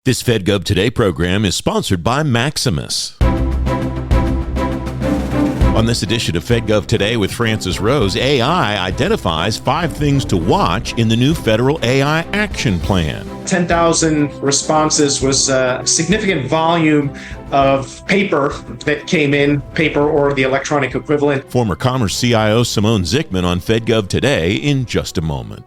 This FedGov Today program is sponsored by Maximus. On this edition of FedGov Today with Francis Rose, AI identifies 5 things to watch in the new federal AI action plan. 10,000 responses was a significant volume of paper that came in, paper or the electronic equivalent. Former Commerce CIO Simone on FedGov Today in just a moment.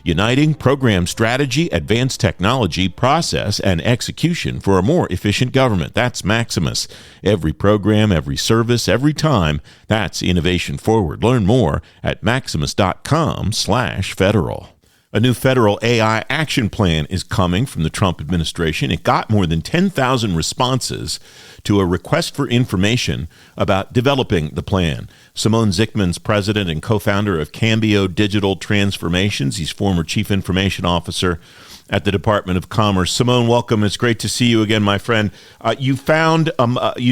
Uniting program strategy, advanced technology, process, and execution for a more efficient government. That's Maximus. Every program, every service, every time. That's innovation forward. Learn more at maximus.com/federal. A new federal AI action plan is coming from the Trump administration. It got more than 10,000 responses to a request for information about developing the plan. Simone Zickman's president and co-founder of Cambio Digital Transformations. He's former chief information officer at the Department of Commerce. Simone, welcome. It's great to see you again, my friend. You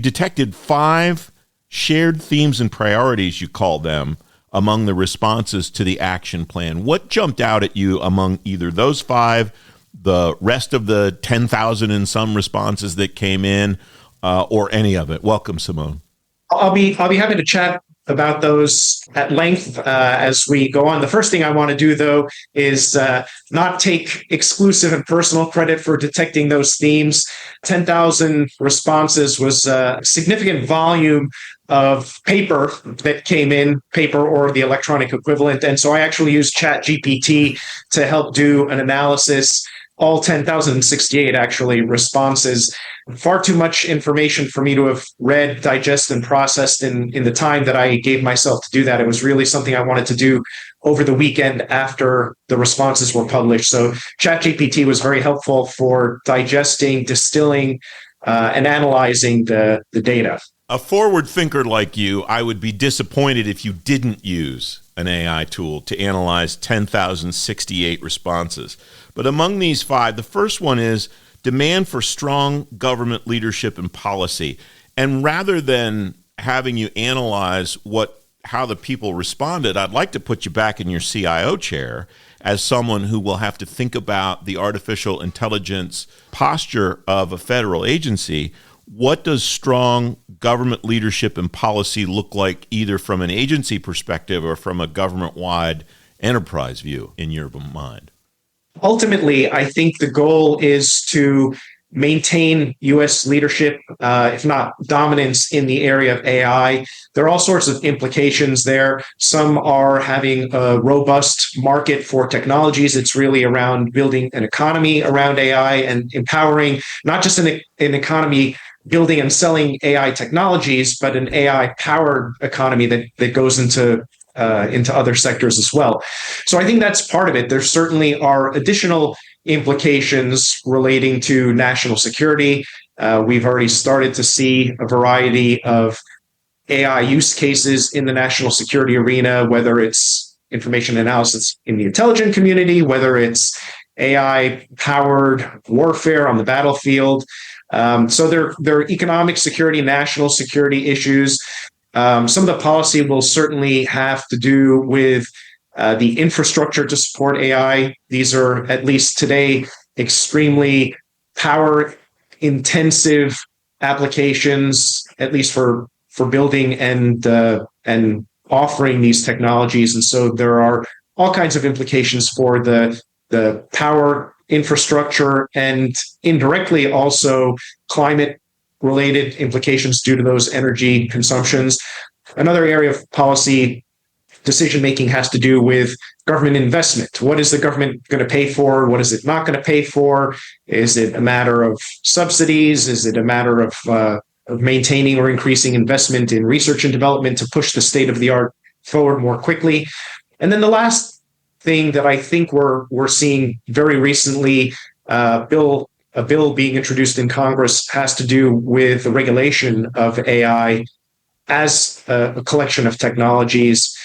detected 5 shared themes and priorities, you call them, among the responses to the action plan. What jumped out at you among either those 5, the rest of the 10,000 and some responses that came in, or any of it? Welcome, Simone. I'll be happy to chat about those at length as we go on. The first thing I want to do, though, is not take exclusive and personal credit for detecting those themes. 10,000 responses was a significant volume of paper that came in, paper or the electronic equivalent. And so I actually used ChatGPT to help do an analysis. All 10,068 actually responses. Far too much information for me to have read, digest, and processed in the time that I gave myself to do that. It was really something I wanted to do over the weekend after the responses were published. So ChatGPT was very helpful for digesting, distilling, and analyzing the data. A forward thinker like you, I would be disappointed if you didn't use an AI tool to analyze 10,068 responses. But among these 5, the first one is demand for strong government leadership and policy. And rather than having you analyze how the people responded, I'd like to put you back in your CIO chair as someone who will have to think about the artificial intelligence posture of a federal agency. What does strong government leadership and policy look like, either from an agency perspective or from a government-wide enterprise view in your mind? Ultimately, I think the goal is to maintain U.S. leadership, if not dominance, in the area of AI. There are all sorts of implications there. Some are having a robust market for technologies. It's really around building an economy around AI and empowering not just an economy building and selling AI technologies, but an AI-powered economy that goes into other sectors as well. So I think that's part of it. There certainly are additional implications relating to national security. We've already started to see a variety of AI use cases in the national security arena, whether it's information analysis in the intelligence community, whether it's AI-powered warfare on the battlefield. So there are economic security, national security issues. Some of the policy will certainly have to do with the infrastructure to support AI. These are, at least today, extremely power-intensive applications, at least for building and offering these technologies. And so there are all kinds of implications for the power infrastructure and indirectly also climate-related implications due to those energy consumptions. Another area of policy decision-making has to do with government investment. What is the government going to pay for? What is it not going to pay for? Is it a matter of subsidies? Is it a matter of maintaining or increasing investment in research and development to push the state-of-the-art forward more quickly? And then the last thing that I think we're seeing very recently, a bill being introduced in Congress, has to do with the regulation of AI as a collection of technologies.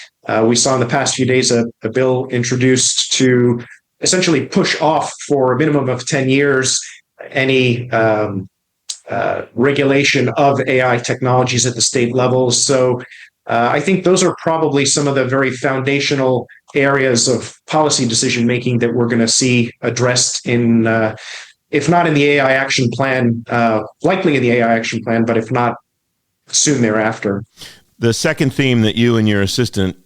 We saw in the past few days a bill introduced to essentially push off for a minimum of 10 years any regulation of AI technologies at the state level. So I think those are probably some of the very foundational areas of policy decision making that we're going to see addressed in if not in the AI action plan, likely in the AI action plan, but if not, soon thereafter. The second theme that you and your assistant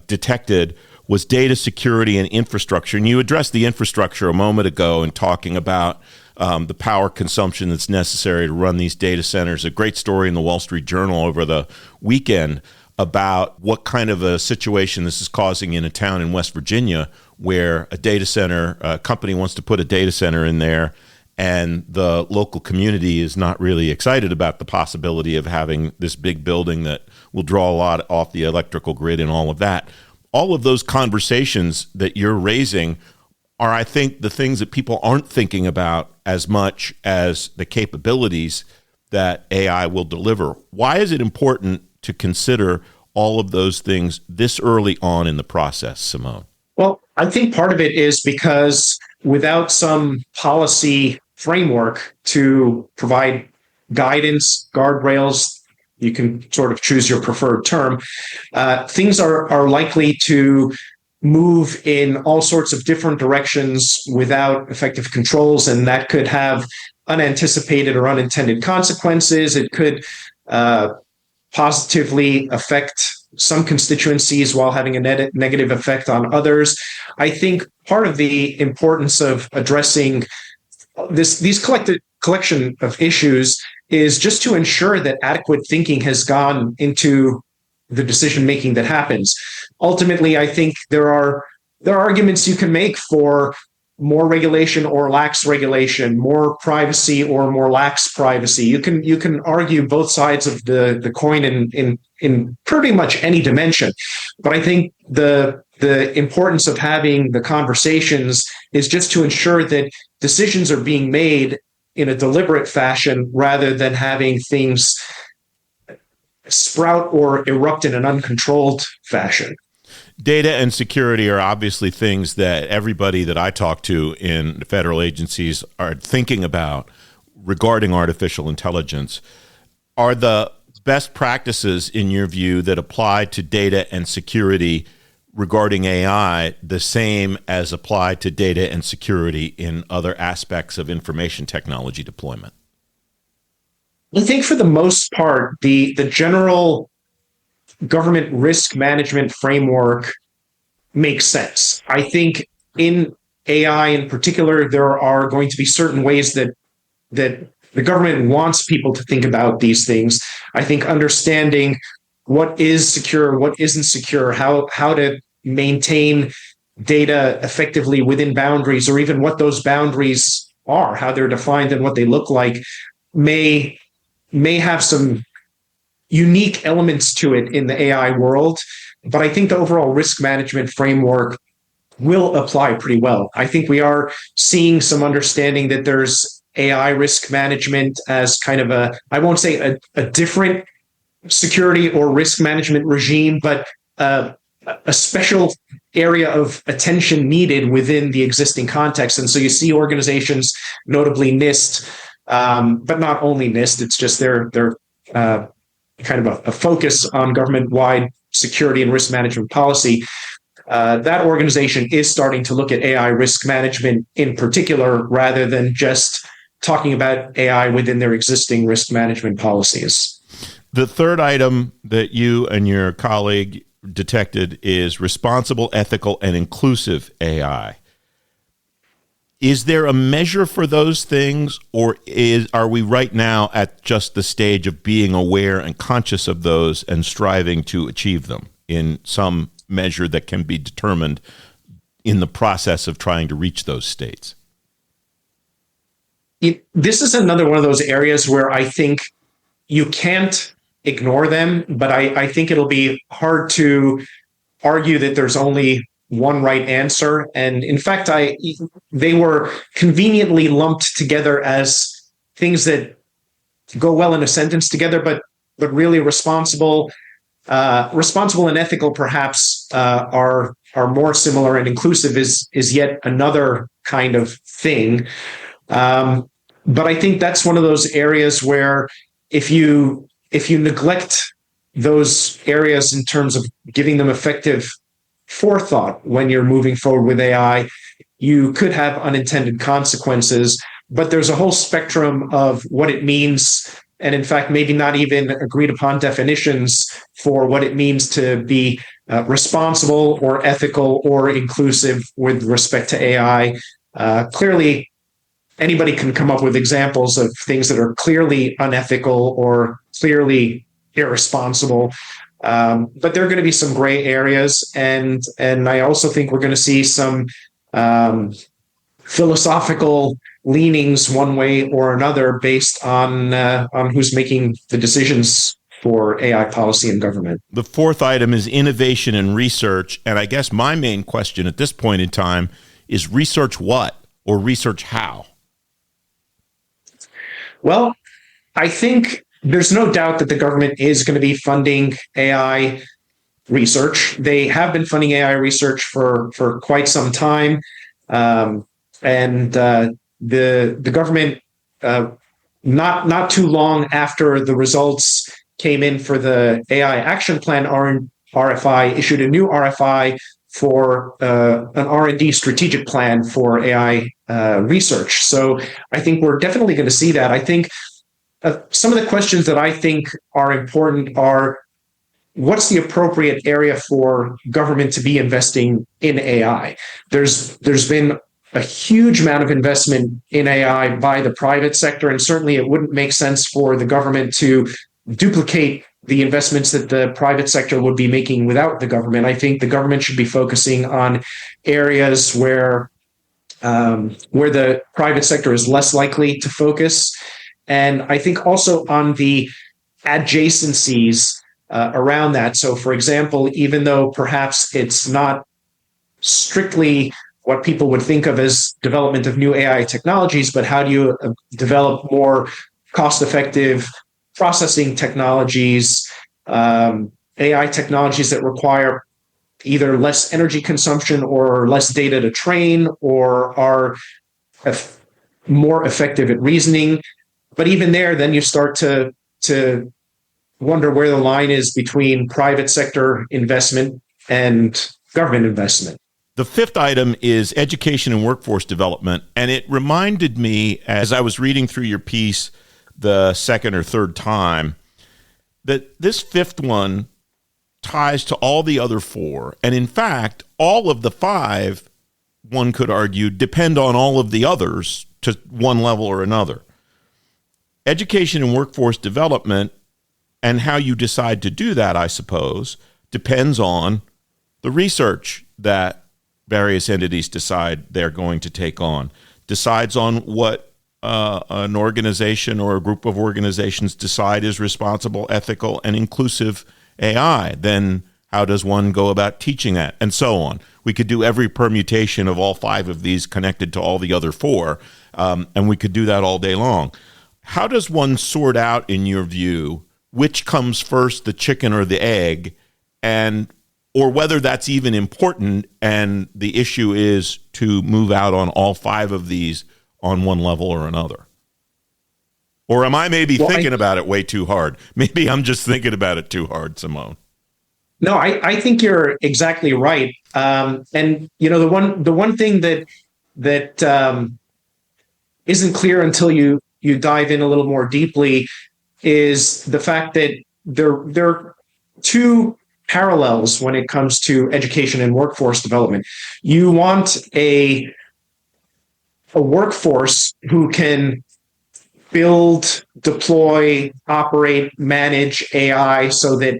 detected was data security and infrastructure. And you addressed the infrastructure a moment ago in talking about the power consumption that's necessary to run these data centers. A great story in the Wall Street Journal over the weekend about what kind of a situation this is causing in a town in West Virginia where a company wants to put a data center in there, and the local community is not really excited about the possibility of having this big building that will draw a lot off the electrical grid and all of that. All of those conversations that you're raising are, I think, the things that people aren't thinking about as much as the capabilities that AI will deliver. Why is it important to consider all of those things this early on in the process, Simone? Well, I think part of it is because without some policy framework to provide guidance, guardrails, you can sort of choose your preferred term, things are likely to move in all sorts of different directions without effective controls, and that could have unanticipated or unintended consequences. It could positively affect some constituencies while having a negative effect on others. I think part of the importance of addressing these collection of issues is just to ensure that adequate thinking has gone into the decision making that happens. Ultimately, I think there are arguments you can make for more regulation or lax regulation, more privacy or more lax privacy. You can argue both sides of the coin in pretty much any dimension. But I think the importance of having the conversations is just to ensure that decisions are being made in a deliberate fashion rather than having things sprout or erupt in an uncontrolled fashion. Data and security are obviously things that everybody that I talk to in the federal agencies are thinking about regarding artificial intelligence. Are the best practices, in your view, that apply to data and security regarding AI the same as apply to data and security in other aspects of information technology deployment? I think for the most part, the general government risk management framework makes sense. I think in AI in particular, there are going to be certain ways that the government wants people to think about these things. I think understanding what is secure, what isn't secure, how to maintain data effectively within boundaries, or even what those boundaries are, how they're defined and what they look like, may have some unique elements to it in the AI world. But I think the overall risk management framework will apply pretty well. I think we are seeing some understanding that there's AI risk management as kind of I won't say a different security or risk management regime, but a special area of attention needed within the existing context. And so you see organizations, notably NIST, but not only NIST, it's just their kind of a focus on government-wide security and risk management policy. That organization is starting to look at AI risk management in particular, rather than just talking about AI within their existing risk management policies. The third item that you and your colleague detected is responsible, ethical, and inclusive AI. Is there a measure for those things, or are we right now at just the stage of being aware and conscious of those and striving to achieve them in some measure that can be determined in the process of trying to reach those states? This is another one of those areas where I think you can't ignore them, but I think it'll be hard to argue that there's only one right answer. And in fact, they were conveniently lumped together as things that go well in a sentence together, but really responsible and ethical perhaps are more similar, and inclusive is yet another kind of thing. But I think that's one of those areas where if you neglect those areas in terms of giving them effective forethought when you're moving forward with AI, you could have unintended consequences. but there's a whole spectrum of what it means, and in fact, maybe not even agreed upon definitions for what it means to be responsible or ethical or inclusive with respect to AI. Clearly, anybody can come up with examples of things that are clearly unethical or clearly irresponsible. But there are going to be some gray areas, and I also think we're going to see some philosophical leanings one way or another based on who's making the decisions for AI policy and government. The fourth item is innovation and research, and I guess my main question at this point in time is research what or research how? Well, I think there's no doubt that the government is going to be funding AI research. They have been funding AI research for quite some time. And the government, not too long after the results came in for the AI Action Plan RFI, issued a new RFI for an R&D strategic plan for AI research. So I think we're definitely going to see that. I think some of the questions that I think are important are, what's the appropriate area for government to be investing in AI? There's been a huge amount of investment in AI by the private sector, and certainly it wouldn't make sense for the government to duplicate the investments that the private sector would be making without the government. I think the government should be focusing on areas where the private sector is less likely to focus. And I think also on the adjacencies around that. So, for example, even though perhaps it's not strictly what people would think of as development of new AI technologies, but how do you develop more cost-effective processing technologies, AI technologies that require either less energy consumption or less data to train, or are more effective at reasoning. But even there, then you start to wonder where the line is between private sector investment and government investment. The fifth item is education and workforce development. And it reminded me, as I was reading through your piece the second or third time, that this fifth one ties to all the other four. And in fact, all of the five, one could argue, depend on all of the others to one level or another. Education and workforce development, and how you decide to do that, I suppose, depends on the research that various entities decide they're going to take on, decides on what an organization or a group of organizations decide is responsible, ethical, and inclusive AI. Then how does one go about teaching that, and so on. We could do every permutation of all five of these connected to all the other four, and we could do that all day long. How does one sort out, in your view, which comes first, the chicken or the egg, and or whether that's even important, and the issue is to move out on all five of these on one level or another? Or am I maybe thinking about it way too hard? Maybe I'm just thinking about it too hard, Simone. No, I think you're exactly right. And you know, the one thing that isn't clear until you dive in a little more deeply is the fact that there are two parallels when it comes to education and workforce development. You want a workforce who can build, deploy, operate, manage AI so that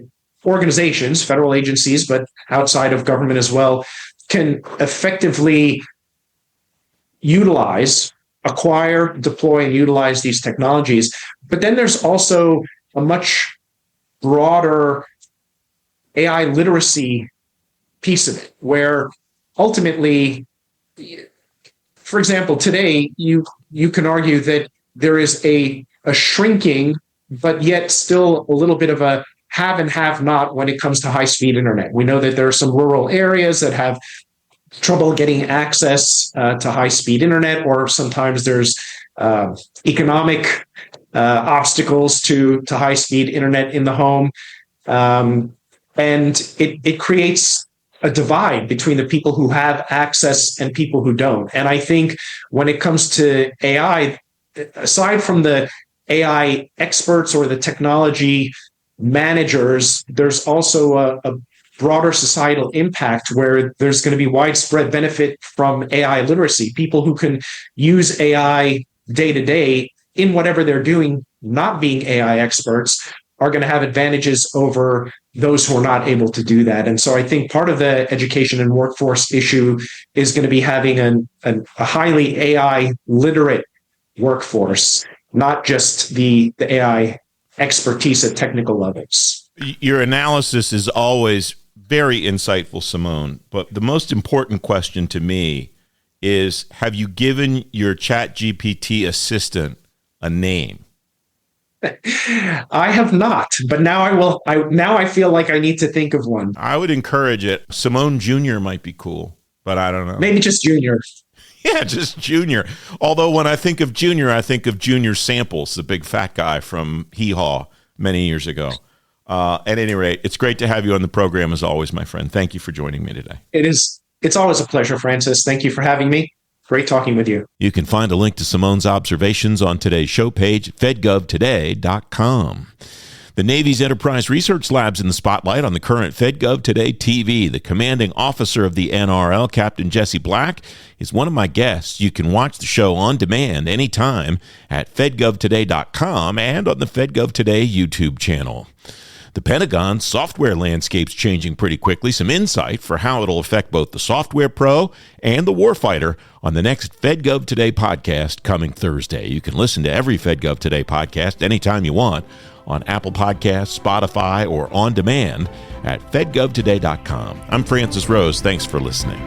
organizations, federal agencies, but outside of government as well, can effectively utilize, acquire, deploy, and utilize these technologies. But then there's also a much broader AI literacy piece of it, where ultimately, for example, today you can argue that there is a shrinking, but yet still a little bit of a have and have not when it comes to high-speed internet. We know that there are some rural areas that have trouble getting access to high-speed internet, or sometimes there's economic obstacles to high-speed internet in the home. And it creates a divide between the people who have access and people who don't. And I think when it comes to AI, aside from the AI experts or the technology managers, there's also a broader societal impact where there's going to be widespread benefit from AI literacy. People who can use AI day to day in whatever they're doing, not being AI experts, are going to have advantages over those who are not able to do that. And so I think part of the education and workforce issue is going to be having a highly AI literate workforce, not just the AI expertise at technical levels. Your analysis is always very insightful, Simone. But the most important question to me is, have you given your ChatGPT assistant a name? I have not, but now I will. Now I feel like I need to think of one. I would encourage it. Simone Jr. might be cool, but I don't know. Maybe just Junior. Yeah, just Junior. Although when I think of Junior, I think of Junior Samples, the big fat guy from Hee Haw many years ago. At any rate, it's great to have you on the program as always, my friend. Thank you for joining me today. It's always a pleasure, Francis. Thank you for having me. Great talking with you. You can find a link to Simone's observations on today's show page at fedgovtoday.com. The Navy's Enterprise Research Lab's in the spotlight on the current FedGov Today TV. The commanding officer of the NRL, Captain Jesse Black, is one of my guests. You can watch the show on demand anytime at fedgovtoday.com and on the FedGov Today YouTube channel. The Pentagon's software landscape's changing pretty quickly. Some insight for how it'll affect both the software pro and the warfighter on the next FedGov Today podcast coming Thursday. You can listen to every FedGov Today podcast anytime you want on Apple Podcasts, Spotify, or on demand at fedgovtoday.com. I'm Francis Rose. Thanks for listening.